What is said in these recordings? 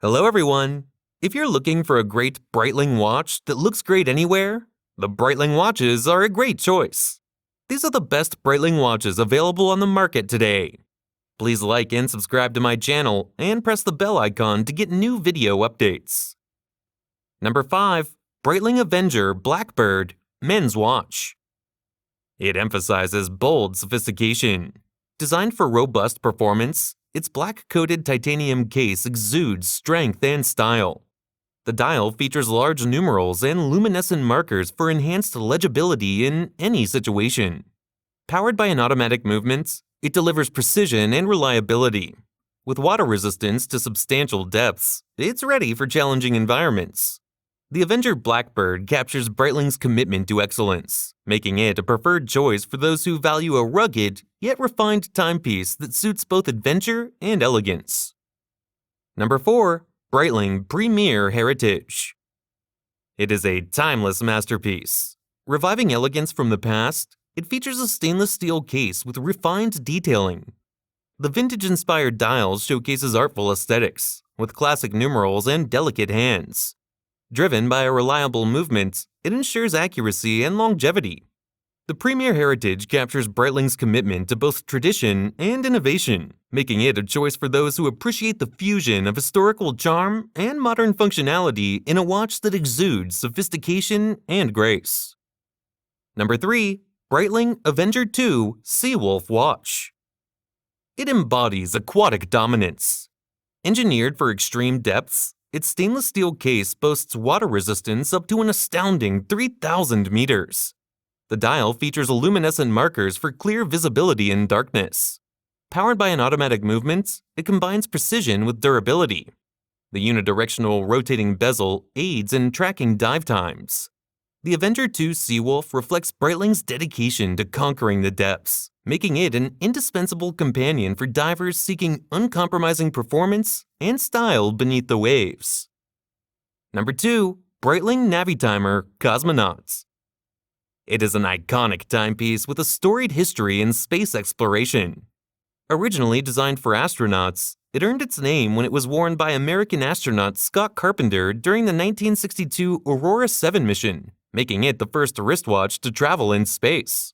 Hello everyone! If you're looking for a great Breitling watch that looks great anywhere, the Breitling watches are a great choice. These are the best Breitling watches available on the market today. Please like and subscribe to my channel and press the bell icon to get new video updates. Number 5. Breitling Avenger BlackBird Men's Watch. It emphasizes bold sophistication. Designed for robust performance, its black-coated titanium case exudes strength and style. The dial features large numerals and luminescent markers for enhanced legibility in any situation. Powered by an automatic movement, it delivers precision and reliability. With water resistance to substantial depths, it's ready for challenging environments. The Avenger BlackBird captures Breitling's commitment to excellence, making it a preferred choice for those who value a rugged, yet refined timepiece that suits both adventure and elegance. Number 4. Breitling Premier Heritage. It is a timeless masterpiece. Reviving elegance from the past, it features a stainless steel case with refined detailing. The vintage-inspired dial showcases artful aesthetics, with classic numerals and delicate hands. Driven by a reliable movement, it ensures accuracy and longevity. The Premier Heritage captures Breitling's commitment to both tradition and innovation, making it a choice for those who appreciate the fusion of historical charm and modern functionality in a watch that exudes sophistication and grace. Number 3. Breitling Avenger 2 Seawolf Watch. It embodies aquatic dominance. Engineered for extreme depths, its stainless steel case boasts water resistance up to an astounding 3,000 meters. The dial features luminescent markers for clear visibility in darkness. Powered by an automatic movement, it combines precision with durability. The unidirectional rotating bezel aids in tracking dive times. The Avenger 2 Seawolf reflects Breitling's dedication to conquering the depths, making it an indispensable companion for divers seeking uncompromising performance and style beneath the waves. Number 2. Breitling Navitimer Cosmonaut. It is an iconic timepiece with a storied history in space exploration. Originally designed for astronauts, it earned its name when it was worn by American astronaut Scott Carpenter during the 1962 Aurora 7 mission, making it the first wristwatch to travel in space.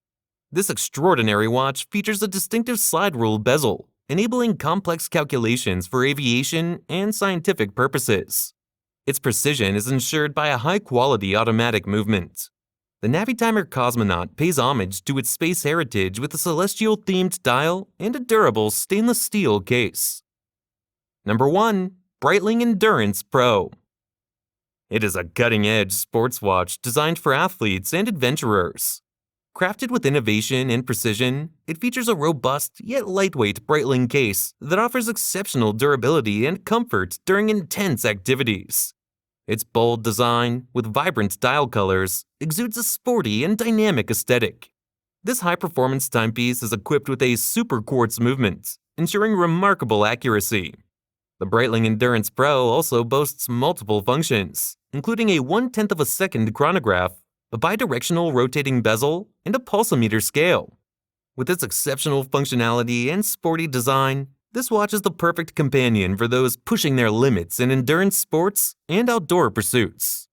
This extraordinary watch features a distinctive slide rule bezel, enabling complex calculations for aviation and scientific purposes. Its precision is ensured by a high-quality automatic movement. The Navitimer Cosmonaut pays homage to its space heritage with a celestial-themed dial and a durable stainless steel case. Number 1. Breitling Endurance Pro. It is a cutting-edge sports watch designed for athletes and adventurers. Crafted with innovation and precision, it features a robust yet lightweight Breitling case that offers exceptional durability and comfort during intense activities. Its bold design, with vibrant dial colors, exudes a sporty and dynamic aesthetic. This high-performance timepiece is equipped with a super quartz movement, ensuring remarkable accuracy. The Breitling Endurance Pro also boasts multiple functions, including a 1/10 of a second chronograph, a bidirectional rotating bezel, and a pulsometer scale. With its exceptional functionality and sporty design, this watch is the perfect companion for those pushing their limits in endurance sports and outdoor pursuits.